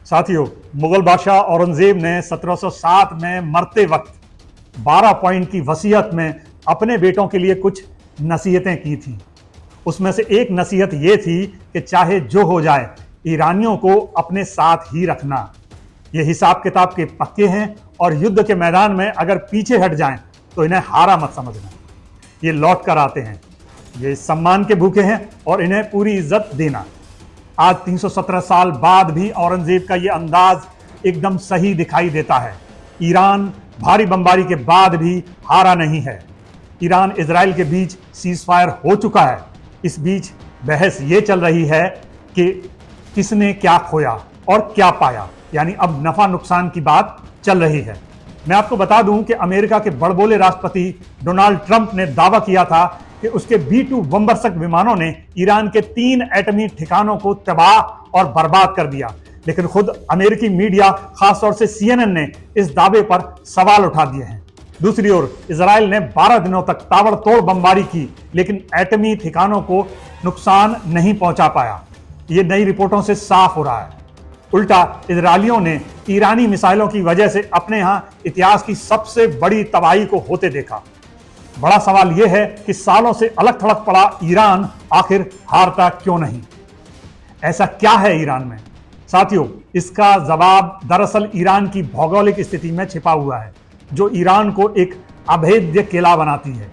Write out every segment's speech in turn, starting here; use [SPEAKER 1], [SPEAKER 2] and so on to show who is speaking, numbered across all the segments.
[SPEAKER 1] साथियों, मुगल बादशाह औरंगजेब ने 1707 में मरते वक्त 12 पॉइंट की वसीयत में अपने बेटों के लिए कुछ नसीहतें की थी। उसमें से एक नसीहत ये थी कि चाहे जो हो जाए, ईरानियों को अपने साथ ही रखना। ये हिसाब किताब के पक्के हैं और युद्ध के मैदान में अगर पीछे हट जाएं तो इन्हें हारा मत समझना। ये लौट कर आते हैं, ये सम्मान के भूखे हैं और इन्हें पूरी इज्जत देना। आज 317 साल बाद भी औरंगजेब का ये अंदाज एकदम सही दिखाई देता है। ईरान भारी बमबारी के बाद भी हारा नहीं है। ईरान इजराइल के बीच सीज फायर हो चुका है। इस बीच बहस ये चल रही है कि किसने क्या खोया और क्या पाया, यानी अब नफा नुकसान की बात चल रही है। मैं आपको बता दूं कि अमेरिका के बड़बोले राष्ट्रपति डोनाल्ड ट्रंप ने दावा किया था कि उसके B-2 बमबरसक विमानों ने ईरान के 3 एटमी ठिकानों को तबाह और बर्बाद कर दिया। लेकिन खुद अमेरिकी मीडिया, खासतौर से CNN ने इस दावे पर सवाल उठा दिए हैं। दूसरी ओर इजराइल ने 12 दिनों तक ताबड़तोड़ बमबारी की, लेकिन एटमी ठिकानों को नुकसान नहीं पहुंचा पाया। ये नई रिपोर्टों से साफ हो रहा है। उल्टा इजरायलियों ने ईरानी मिसाइलों की वजह से अपने यहां इतिहास की सबसे बड़ी तबाही को होते देखा। बड़ा सवाल यह है कि सालों से अलग थलग पड़ा ईरान आखिर हारता क्यों नहीं? ऐसा क्या है ईरान में? साथियों, इसका जवाब दरअसल ईरान की भौगोलिक स्थिति में छिपा हुआ है, जो ईरान को एक अभेद्य किला बनाती है।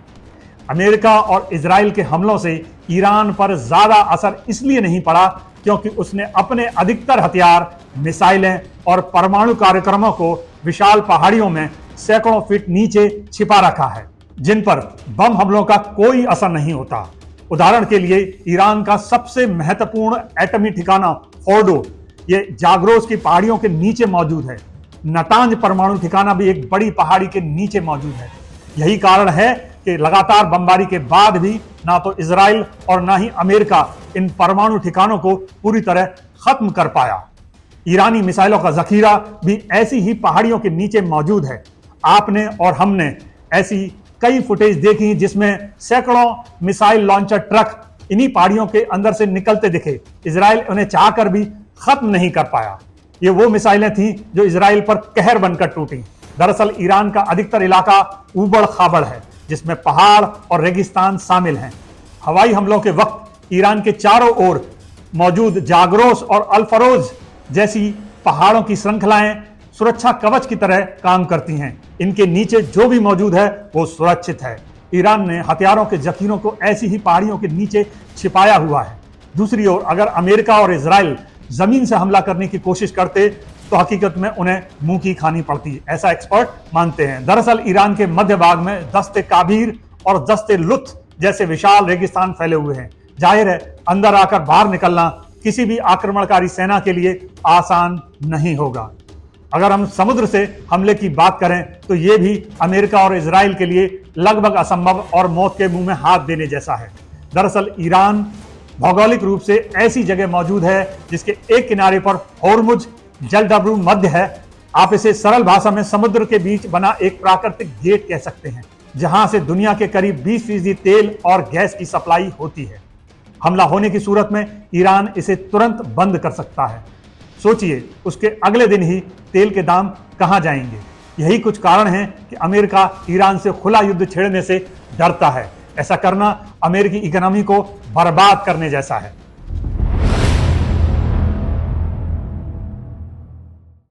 [SPEAKER 1] अमेरिका और इजराइल के हमलों से ईरान पर ज्यादा असर इसलिए नहीं पड़ा क्योंकि उसने अपने अधिकतर हथियार, मिसाइलें और परमाणु कार्यक्रमों को विशाल पहाड़ियों में सैकड़ों फीट नीचे छिपा रखा है, जिन पर बम हमलों का कोई असर नहीं होता। उदाहरण के लिए ईरान का सबसे महत्वपूर्ण एटमी ठिकाना फोर्डो ये जाग्रोस की पहाड़ियों के नीचे मौजूद है। नतांज परमाणु ठिकाना भी एक बड़ी पहाड़ी के नीचे मौजूद है। यही कारण है कि लगातार बमबारी के बाद भी ना तो इजराइल और ना ही अमेरिका इन परमाणु ठिकानों को पूरी तरह खत्म कर पाया। ईरानी मिसाइलों का जखीरा भी ऐसी ही पहाड़ियों के नीचे मौजूद है। आपने और हमने ऐसी कई फुटेज देखी जिसमें सैकड़ों मिसाइल लॉन्चर ट्रक इन्हीं पहाड़ियों के अंदर से निकलते दिखे। इजराइल उन्हें चाहकर भी खत्म नहीं कर पाया। ये वो मिसाइलें थीं जो इजराइल पर कहर बनकर टूटी। दरअसल ईरान का अधिकतर इलाका उबड़ खाबड़ है, जिसमें पहाड़ और रेगिस्तान शामिल हैं। हवाई हमलों के वक्त ईरान के चारों ओर मौजूद जाग्रोस और अल्फरोज जैसी पहाड़ों की श्रृंखलाएं सुरक्षा कवच की तरह काम करती हैं। इनके नीचे जो भी मौजूद है वो सुरक्षित है। ईरान ने हथियारों के जखीरों को ऐसी ही पहाड़ियों के नीचे छिपाया हुआ है। दूसरी ओर अगर अमेरिका और इजराइल जमीन से हमला करने की कोशिश करते तो हकीकत में उन्हें मुंह की खानी पड़ती, ऐसा एक्सपर्ट मानते हैं। दरअसल ईरान के मध्य भाग में दस्ते काबीर और दस्ते लुत्फ जैसे विशाल रेगिस्तान फैले हुए हैं। जाहिर है अंदर आकर बाहर निकलना किसी भी आक्रमणकारी सेना के लिए आसान नहीं होगा। अगर हम समुद्र से हमले की बात करें तो यह भी अमेरिका और इजराइल के लिए लगभग असंभव और मौत के मुंह में हाथ देने जैसा है। दरअसल ईरान भौगोलिक रूप से ऐसी जगह मौजूद है जिसके एक किनारे पर होर्मुज जलडब्रू मध्य है। आप इसे सरल भाषा में समुद्र के बीच बना एक प्राकृतिक गेट कह सकते हैं, जहां से दुनिया के करीब 20% तेल और गैस की सप्लाई होती है। हमला होने की सूरत में ईरान इसे तुरंत बंद कर सकता है। सोचिए, उसके अगले दिन ही तेल के दाम कहां जाएंगे। यही कुछ कारण है कि अमेरिका ईरान से खुला युद्ध छेड़ने से डरता है। ऐसा करना अमेरिकी इकोनॉमी को बर्बाद करने जैसा है।